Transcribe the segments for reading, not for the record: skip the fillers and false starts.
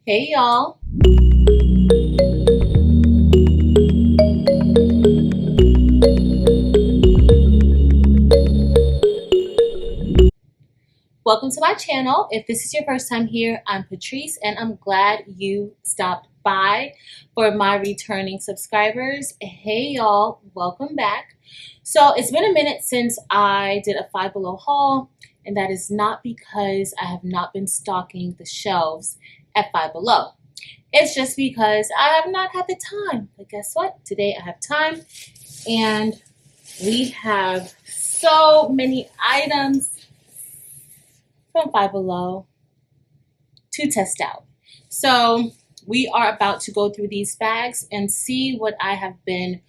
Hey y'all. Welcome to my channel. If this is your first time here, I'm Patrice and I'm glad you stopped by. For my returning subscribers, hey y'all, welcome back. So it's been a minute since I did a Five Below haul, and that is not because I have not been stocking the shelves at Five Below. It's just because I have not had the time. But guess what? Today I have time, and we have so many items from Five Below to test out. So we are about to go through these bags and see what I have been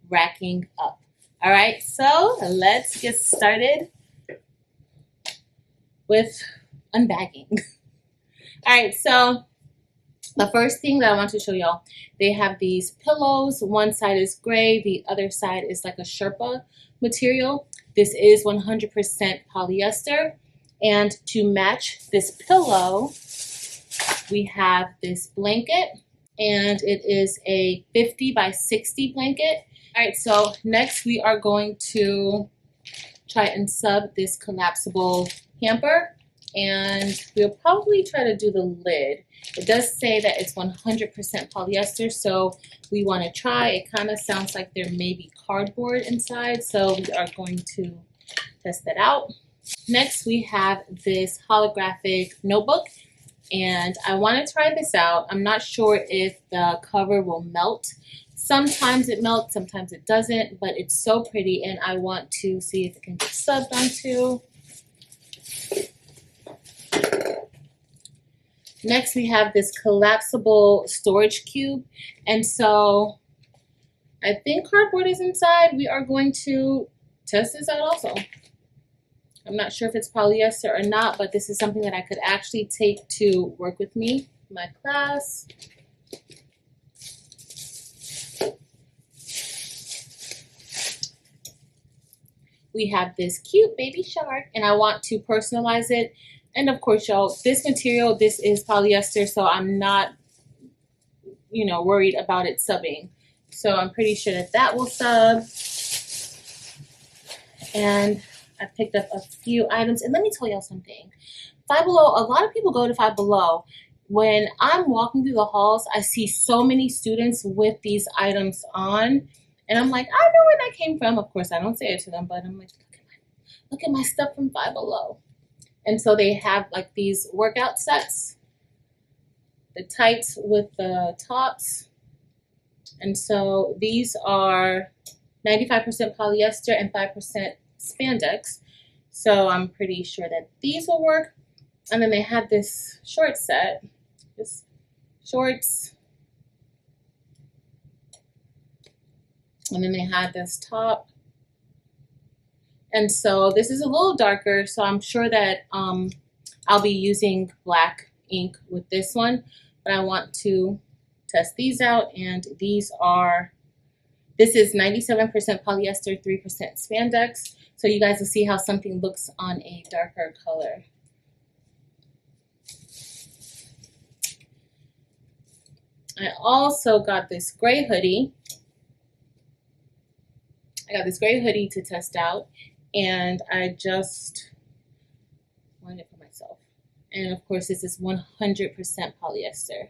racking up. All right, so let's get started with unbagging. All right, so the first thing that I want to show y'all, they have these pillows. One side is gray, the other side is like a Sherpa material. This is 100% polyester. And to match this pillow, we have this blanket, and it is a 50 by 60 blanket. All right, so next we are going to try and sub this collapsible hamper, and we'll probably try to do the lid. It does say that it's 100% polyester, so we want to try. It kind of sounds like there may be cardboard inside, so we are going to test that out. Next, we have this holographic notebook, and I want to try this out. I'm not sure if the cover will melt. Sometimes it melts, sometimes it doesn't, but it's so pretty, and I want to see if it can get subbed onto. Next, we have this collapsible storage cube, and so I think cardboard is inside. We are going to test this out also. I'm not sure if it's polyester or not, but this is something that I could actually take to work with me in my class. We have this cute baby shark, and I want to personalize it. And of course, y'all, this material, this is polyester, so I'm not, worried about it subbing. So I'm pretty sure that that will sub. And I picked up a few items, and let me tell y'all something. Five Below, a lot of people go to Five Below. When I'm walking through the halls, I see so many students with these items on, and I'm like, I know where that came from. Of course, I don't say it to them, but I'm like, look at my stuff from Five Below. And so they have like these workout sets, the tights with the tops. And so these are 95% polyester and 5% spandex, so I'm pretty sure that these will work. And then they had this short set, just shorts, and then they had this top, and so this is a little darker, so I'm sure that I'll be using black ink with this one, but I want to test these out. And these are, this is 97% polyester, 3% spandex. So you guys will see how something looks on a darker color. I also got this gray hoodie. To test out, and I just wanted it for myself. And of course, this is 100% polyester.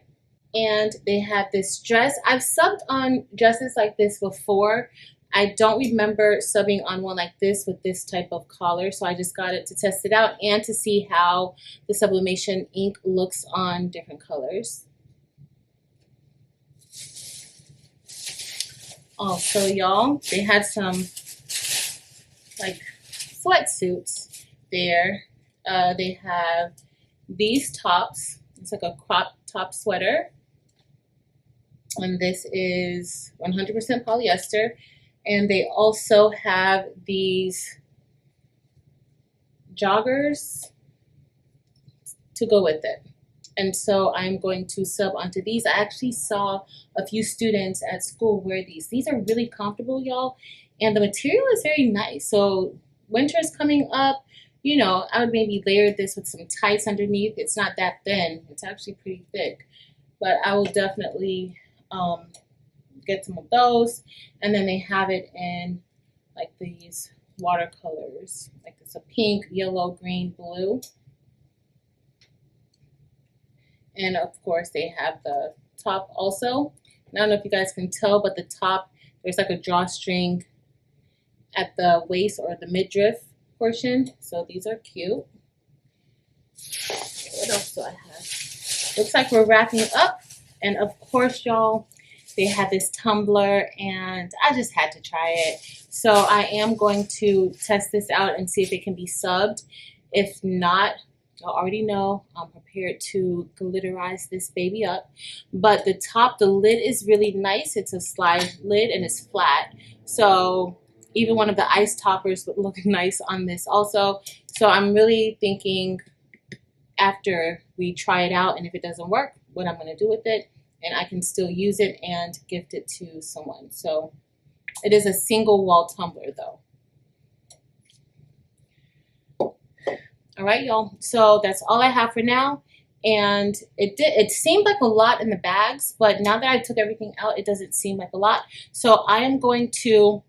And they have this dress. I've subbed on dresses like this before. I don't remember subbing on one like this with this type of collar, so I just got it to test it out and to see how the Sublimation ink looks on different colors. Also, y'all, they had some like sweatsuits there. They have these tops. It's like a crop top sweater. And this is 100% polyester. And they also have these joggers to go with it. And so I'm going to sub onto these. I actually saw a few students at school wear these. These are really comfortable, y'all. And the material is very nice. So winter is coming up. You know, I would maybe layer this with some tights underneath. It's not that thin. It's actually pretty thick. but I will definitely get some of those. And then they have it in like these watercolors, like it's a pink, yellow, green, blue. And of course they have the top also. And I don't know if you guys can tell, but the top, there's like a drawstring at the waist or the midriff portion. So these are cute. What else do I have? Looks like we're wrapping up. And of course, y'all, they had this tumbler and I just had to try it. So I am going to test this out and see if it can be subbed. If not, y'all already know I'm prepared to glitterize this baby up. But the top, the lid is really nice. It's a slide lid and it's flat. So even one of the ice toppers would look nice on this also. So I'm really thinking after we try it out and if it doesn't work, what I'm going to do with it. And I can still use it and gift it to someone. So it is a single wall tumbler though. All right, y'all. So that's all I have for now. And it seemed like a lot in the bags, but now that I took everything out, it doesn't seem like a lot. So I am going to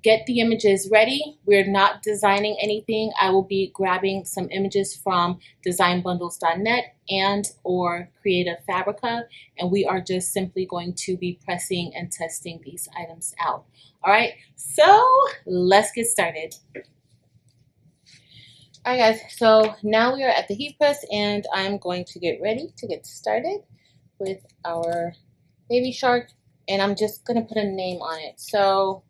get the images ready. We're not designing anything. I will be grabbing some images from designbundles.net and or Creative Fabrica, and we are just simply going to be pressing and testing these items out. All right, so let's get started. All right, guys, so now we are at the heat press, and I'm going to get ready to get started with our baby shark, and I'm just gonna put a name on it. So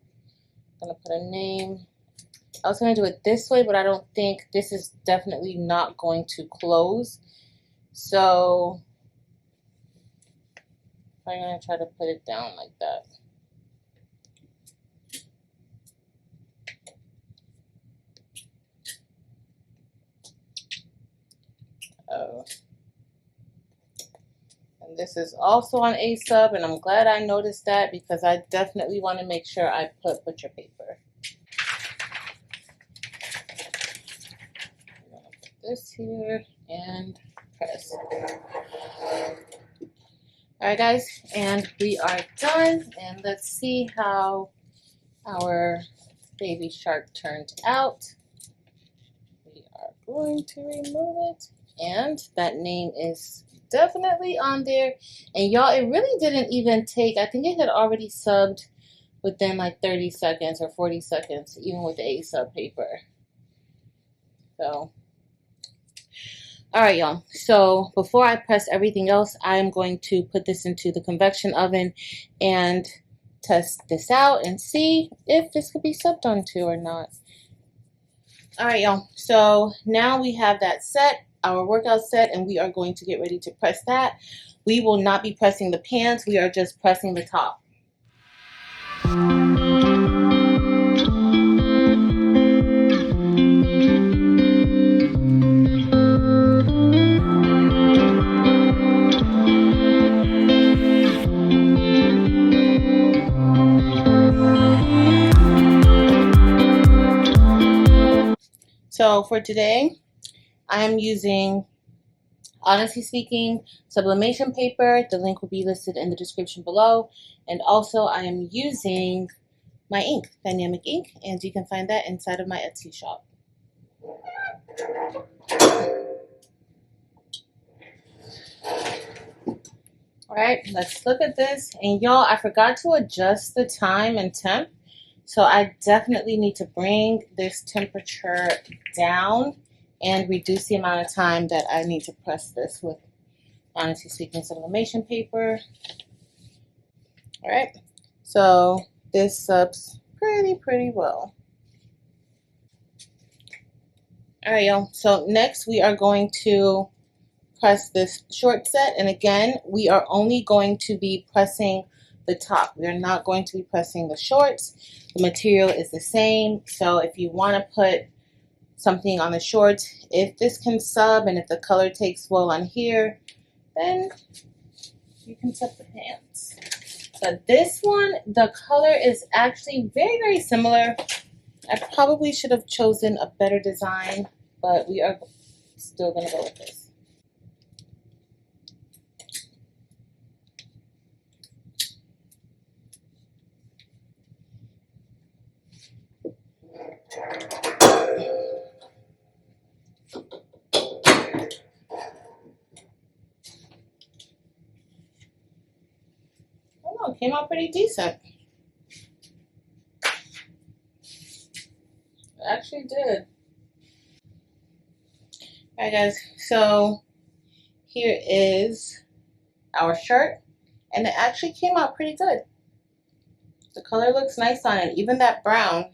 I'm gonna put a name. I was gonna do it this way, but I don't think this is definitely not going to close. So I'm gonna try to put it down like that. And this is also on a sub, and I'm glad I noticed that because I definitely want to make sure I put butcher paper. I'm gonna put this here and press. Alright guys, and we are done, and let's see how our baby shark turned out. We are going to remove it, and that name is definitely on there. And y'all, it really didn't even take, I think it had already subbed within like 30 seconds or 40 seconds, even with the A sub paper. So all right, y'all. So before I press everything else, I'm going to put this into the convection oven and test this out and see if this could be subbed onto or not. All right, y'all. So now we have that set, our workout set, and we are going to get ready to press that. We will not be pressing the pants. We are just pressing the top. So for today, I am using, honestly speaking, sublimation paper. The link will be listed in the description below. And also I am using my ink, dynamic ink, and you can find that inside of my Etsy shop. All right, let's look at this. And y'all, I forgot to adjust the time and temp. So I definitely need to bring this temperature down and reduce the amount of time that I need to press this with, honestly speaking, sublimation paper. All right, so this subs pretty well. All right, y'all, so next we are going to press this short set, and again, we are only going to be pressing the top. We are not going to be pressing the shorts. The material is the same, so if you want to put something on the shorts, if this can sub and if the color takes well on here, then you can sub the pants. So this one, the color is actually very similar. I probably should have chosen a better design, but we are still going to go with this. came out pretty decent. It actually did. Alright guys, so here is our shirt, and it actually came out pretty good. The color looks nice on it, even that brown.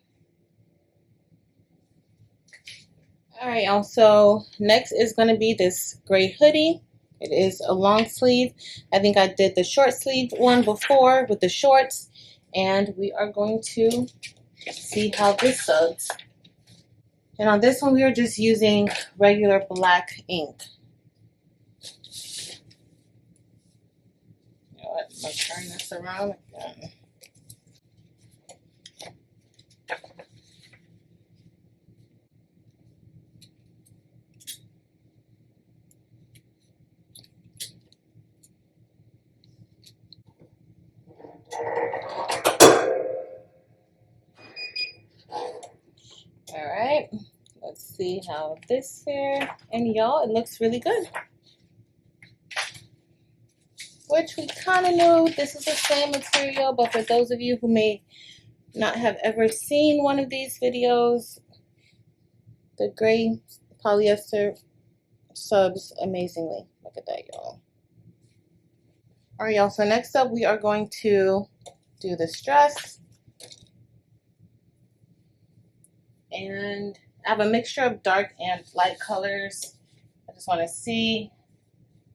Alright y'all, so next is going to be this gray hoodie. It is a long sleeve. I think I did the short sleeve one before with the shorts, and we are going to see how this does. And on this one, we are just using regular black ink. You know what? I'm going to turn this around again. Alright, let's see how this fares. And y'all, it looks really good. Which we kind of knew this is the same material, but for those of you who may not have ever seen one of these videos, the gray polyester subs amazingly. Look at that, y'all. Alright, y'all, so next up we are going to do this dress. And I have a mixture of dark and light colors. I just want to see.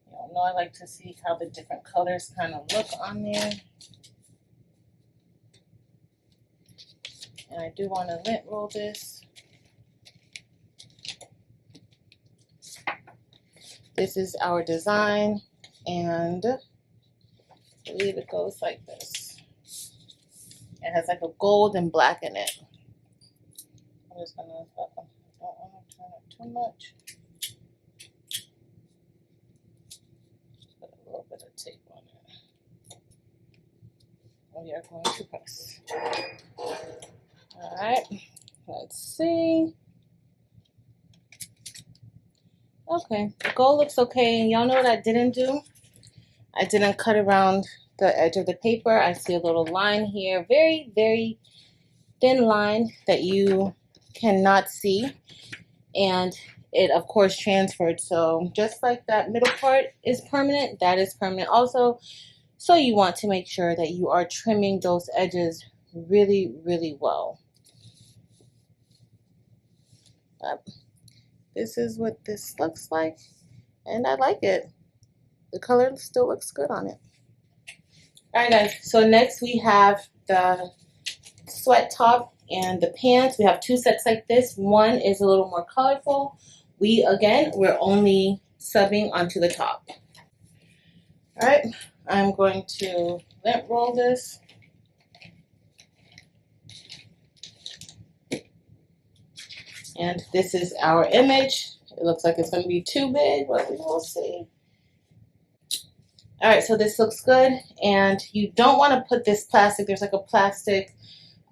You know, I like to see how the different colors kind of look on there. And I do want to lint roll this. This is our design, and I believe it goes like this. It has like a gold and black in it. I'm just gonna, I don't want to turn it too much. Just put a little bit of tape on it. We are going to press. Alright, let's see. Okay, the gold looks okay. Y'all know what I didn't do? I didn't cut around the edge of the paper. I see a little line here, very, very thin line that you cannot see, and it of course transferred. So just like that middle part is permanent, that is permanent also. So you want to make sure that you are trimming those edges really, really well. This is what this looks like, and I like it. The color still looks good on it. Alright guys, so next we have the sweat top and the pants. We have two sets like this. One is a little more colorful. We're only subbing onto the top. Alright, I'm going to lint roll this. And this is our image. It looks like it's going to be too big, but we will see. Alright, so this looks good. And you don't want to put this plastic, there's like a plastic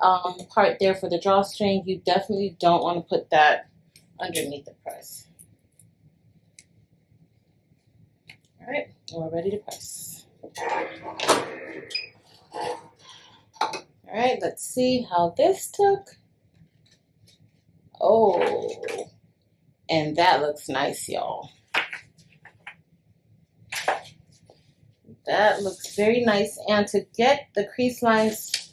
part there for the drawstring. You definitely don't want to put that underneath the press. Alright, we're ready to press. Alright, let's see how this took. Oh, and that looks nice, y'all. That looks very nice. And to get the crease lines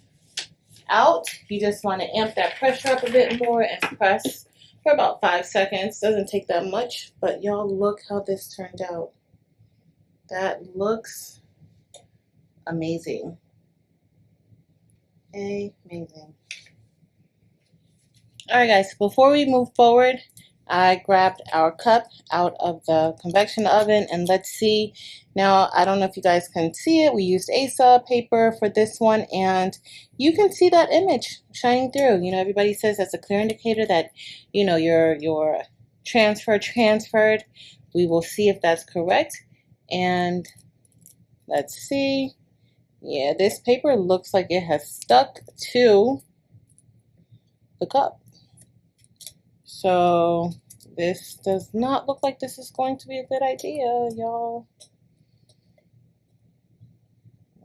out, you just want to amp that pressure up a bit more and press for about 5 seconds. Doesn't take that much, but y'all look how this turned out. That looks amazing. Amazing. Alright guys, before we move forward, I grabbed our cup out of the convection oven, and let's see. Now, I don't know if you guys can see it. We used ASA paper for this one, and you can see that image shining through. You know, everybody says that's a clear indicator that, you know, your transferred. We will see if that's correct. And let's see. Yeah, this paper looks like it has stuck to the cup. So this does not look like this is going to be a good idea, y'all.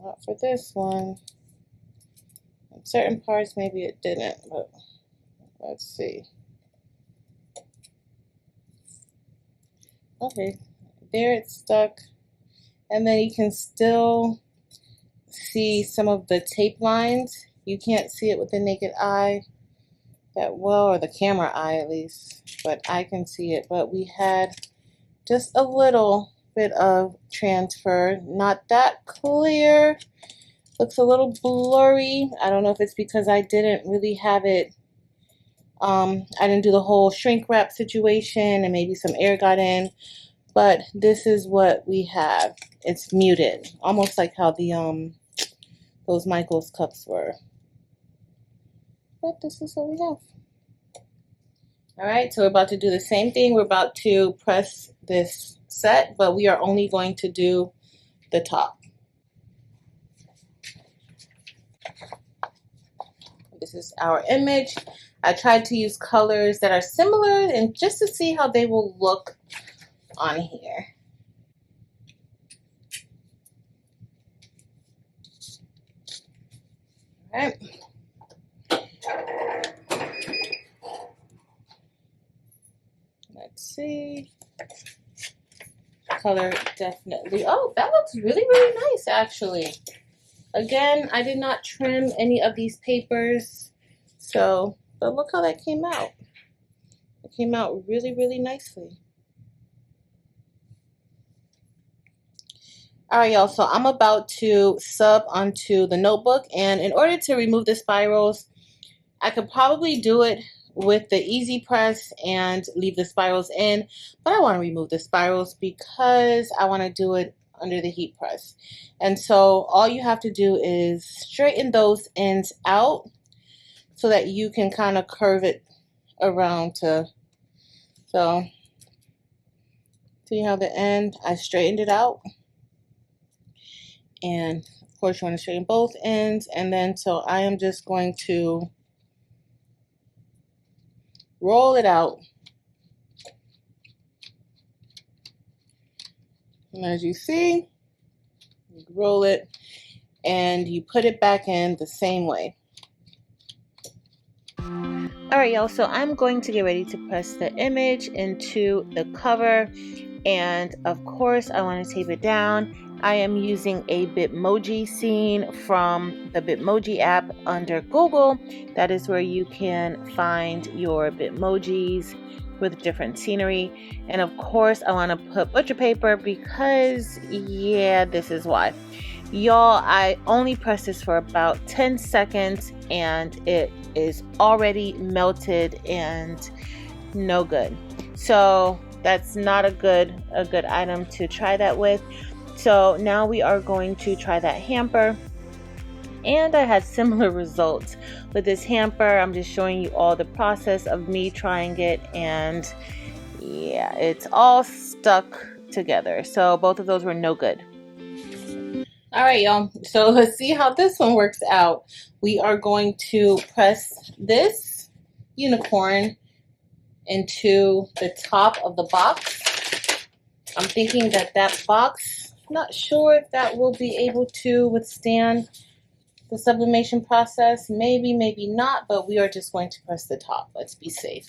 Not for this one. In certain parts, maybe it didn't, but let's see. Okay, there it's stuck. And then you can still see some of the tape lines. You can't see it with the naked eye that well, or the camera eye at least, but I can see it. But we had just a little bit of transfer, not that clear. Looks a little blurry. I don't know if it's because I didn't really have it, I didn't do the whole shrink wrap situation and maybe some air got in, but this is what we have. It's muted, almost like how the those Michaels cups were. But this is what we have. All right, so we're about to do the same thing. We're about to press this set, but we are only going to do the top. This is our image. I tried to use colors that are similar and just to see how they will look on here. All right. Let's see. Color definitely. Oh, that looks really, really nice actually. Again, I did not trim any of these papers, so, but look how that came out. It came out really, really nicely. All right, y'all, so I'm about to sub onto the notebook, and in order to remove the spirals, I could probably do it with the easy press and leave the spirals in, but I want to remove the spirals because I want to do it under the heat press. And so all you have to do is straighten those ends out so that you can kind of curve it around to, so see how the end, I straightened it out. And of course you want to straighten both ends, and then so I am just going to roll it out. And as you see, you roll it and you put it back in the same way. All right, y'all, so I'm going to get ready to press the image into the cover, and of course I want to tape it down. I am using a Bitmoji scene from the Bitmoji app under Google. That is where you can find your Bitmojis with different scenery. And of course I want to put butcher paper because, yeah, this is why. Y'all, I only pressed this for about 10 seconds and it is already melted and no good. So that's not a good item to try that with. So now we are going to try that hamper, and I had similar results with this hamper. I'm just showing you all the process of me trying it, and yeah, it's all stuck together. So both of those were no good. All right, y'all, so let's see how this one works out. We are going to press this unicorn into the top of the box. I'm thinking that box, not sure if that will be able to withstand the sublimation process. Maybe, maybe not, but we are just going to press the top. Let's be safe.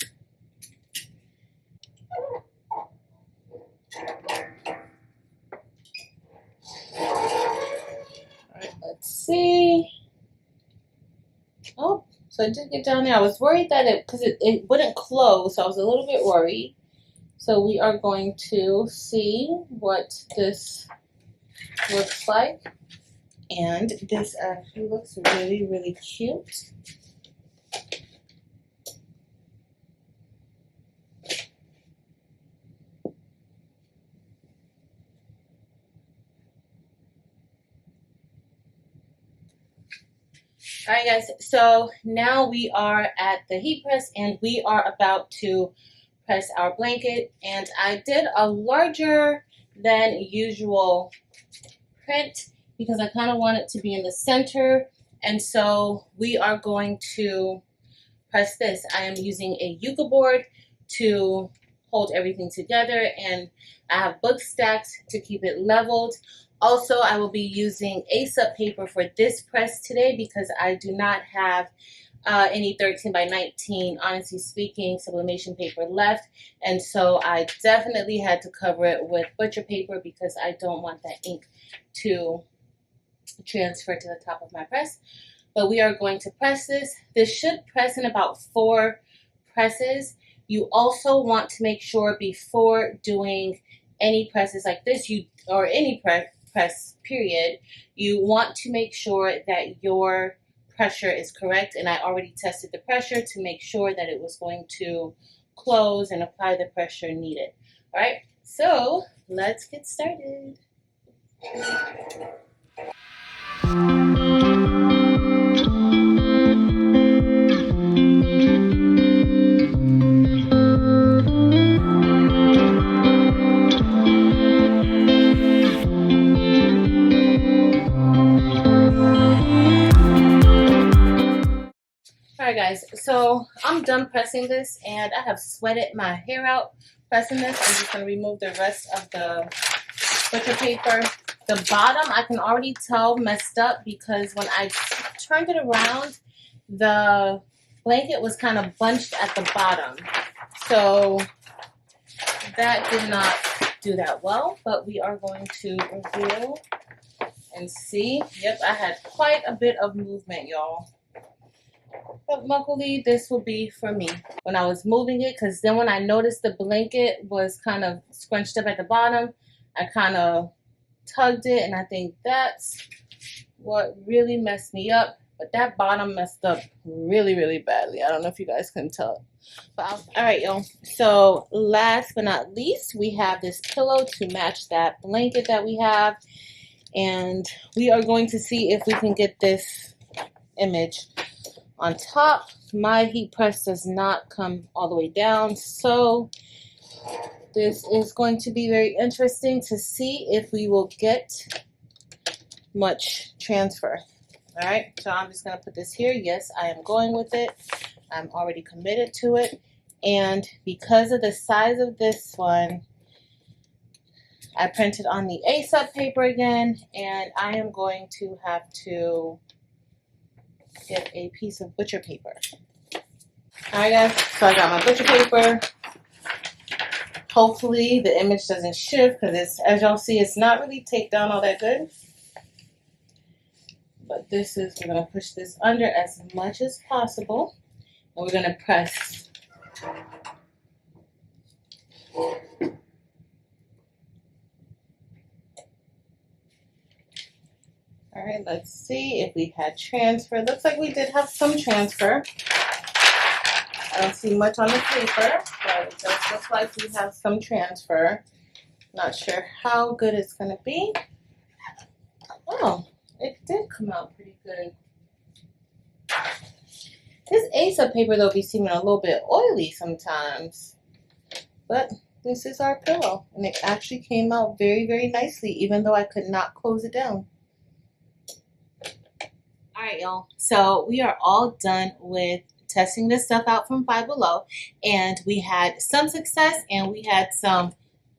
All right, let's see. Oh, so I did get down there. I was worried that because it wouldn't close, so I was a little bit worried. So we are going to see what this looks like. And this actually looks really, really cute. All right, guys, so now we are at the heat press and we are about to press our blanket. And I did a larger than usual print because I kind of want it to be in the center. And so we are going to press this. I am using a yucca board to hold everything together, and I have books stacked to keep it leveled. Also, I will be using ASUP paper for this press today because I do not have any 13 by 19, honestly speaking, sublimation paper left. And so I definitely had to cover it with butcher paper because I don't want that ink to transfer to the top of my press. But we are going to press this. This should press in about 4 presses. You also want to make sure before doing any presses like this, or any press period, you want to make sure that your pressure is correct. And I already tested the pressure to make sure that it was going to close and apply the pressure needed. All right, so let's get started. Alright guys, so I'm done pressing this and I have sweated my hair out pressing this. I'm just going to remove the rest of the butcher paper. The bottom I can already tell messed up because when I turned it around, the blanket was kind of bunched at the bottom. So that did not do that well, but we are going to reveal and see. Yep, I had quite a bit of movement, y'all. But luckily, this will be for me when I was moving it, because then when I noticed the blanket was kind of scrunched up at the bottom, I kind of tugged it, and I think that's what really messed me up. But that bottom messed up really, really badly. I don't know if you guys can tell. But all right, y'all. So last but not least, we have this pillow to match that blanket that we have. And we are going to see if we can get this image on top. My heat press does not come all the way down, so this is going to be very interesting to see if we will get much transfer. All right, so I'm just going to put this here. Yes, I am going with it. I'm already committed to it. And because of the size of this one, I printed on the ASUP paper again, and I am going to have to get a piece of butcher paper. Alright guys, so I got my butcher paper. Hopefully the image doesn't shift because it's, as y'all see, it's not really taped down all that good. But this is, we're going to push this under as much as possible, and we're going to press. All right, let's see if we had transfer. Looks like we did have some transfer. I don't see much on the paper, but it does look like we have some transfer. Not sure how good it's going to be. Oh, it did come out pretty good. This ASUP paper, though, be seeming a little bit oily sometimes. But this is our pillow, and it actually came out very, very nicely, even though I could not close it down. Alright, y'all, so we are all done with testing this stuff out from Five Below, and we had some success and we had some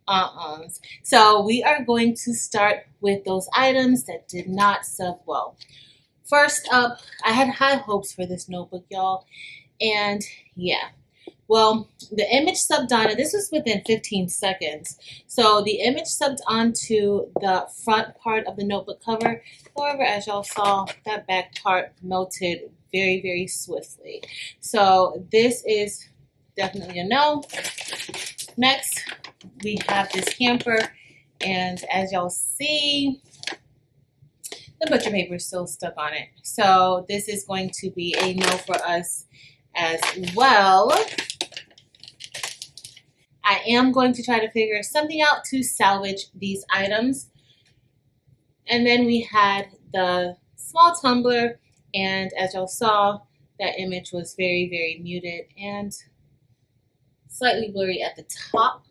uh-uhs. So we are going to start with those items that did not sub well. First up, I had high hopes for this notebook, y'all, and yeah. Well, the image subbed on, and this was within 15 seconds. So the image subbed onto the front part of the notebook cover. However, as y'all saw, that back part melted very, very swiftly. So this is definitely a no. Next, we have this hamper, and as y'all see, the butcher paper is still stuck on it. So this is going to be a no for us as well. I am going to try to figure something out to salvage these items. And then we had the small tumbler, and as y'all saw, that image was very, very muted and slightly blurry at the top.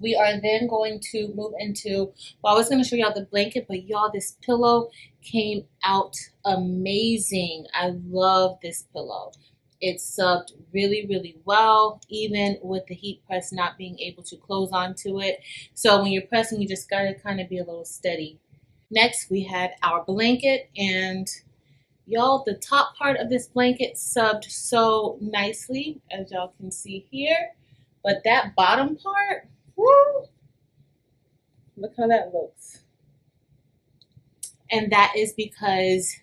We are then going to move into, well, I was going to show y'all the blanket, but y'all, this pillow came out amazing. I love this pillow. It subbed really, really well, even with the heat press not being able to close onto it. So when you're pressing, you just gotta kind of be a little steady. Next, we had our blanket, and y'all, the top part of this blanket subbed so nicely, as y'all can see here. But that bottom part, woo, look how that looks. And that is because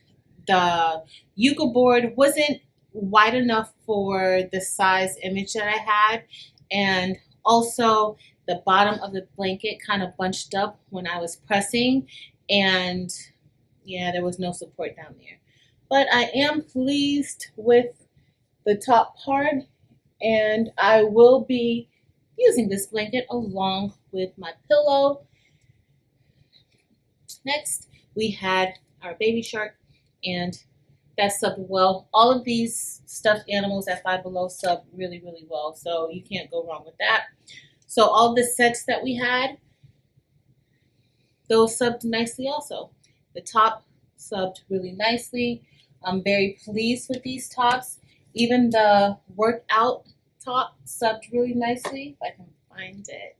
the Yucca board wasn't wide enough for the size image that I had, and also the bottom of the blanket kind of bunched up when I was pressing, and yeah, there was no support down there. But I am pleased with the top part, and I will be using this blanket along with my pillow. Next, we had our baby shark, and that subbed well. All of these stuffed animals at Five Below sub really, really well, so you can't go wrong with that. So all the sets that we had, those subbed nicely also. The top subbed really nicely. I'm very pleased with these tops. Even the workout top subbed really nicely, if I can find it.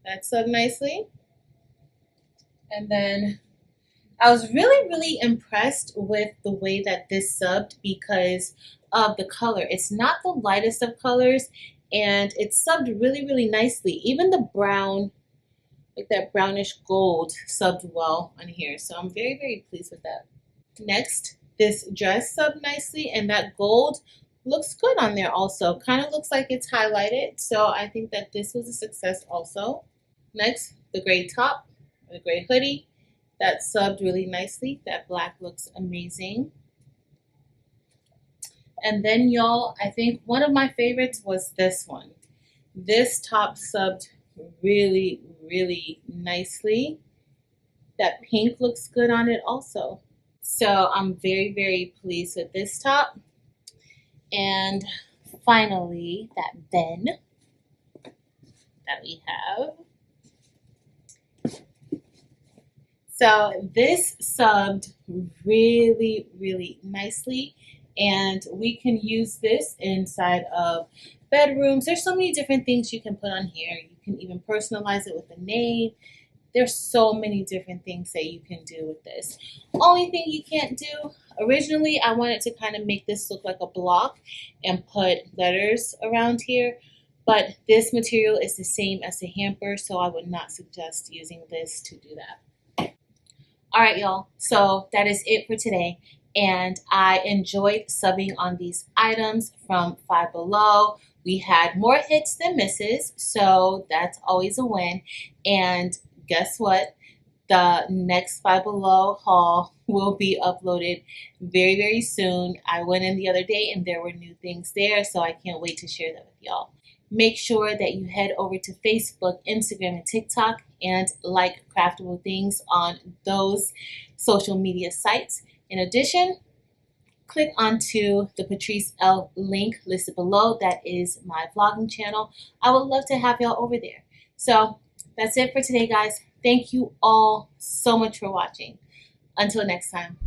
That subbed nicely. And then I was really, really impressed with the way that this subbed because of the color. It's not the lightest of colors, and it subbed really, really nicely. Even the brown, like that brownish gold, subbed well on here. So I'm very, very pleased with that. Next, this dress subbed nicely, and that gold looks good on there also. Kind of looks like it's highlighted, so I think that this was a success also. Next, the gray top, the gray hoodie. That subbed really nicely. That black looks amazing. And then y'all, I think one of my favorites was this one. This top subbed really, really nicely. That pink looks good on it also. So I'm very, very pleased with this top. And finally, that bin that we have. So this subbed really, really nicely, and we can use this inside of bedrooms. There's so many different things you can put on here. You can even personalize it with a name. There's so many different things that you can do with this. Only thing you can't do, originally I wanted to kind of make this look like a block and put letters around here, but this material is the same as the hamper, so I would not suggest using this to do that. All right, y'all, so that is it for today, and I enjoyed subbing on these items from Five Below. We had more hits than misses, so that's always a win. And guess what? The next Five Below haul will be uploaded very, very soon. I went in the other day and there were new things there, so I can't wait to share that with y'all. Make sure that you head over to Facebook, Instagram, and TikTok and like Craftable Things on those social media sites. In addition, click onto the Patrice L link listed below. That is my vlogging channel. I would love to have y'all over there. So that's it for today, guys. Thank you all so much for watching. Until next time.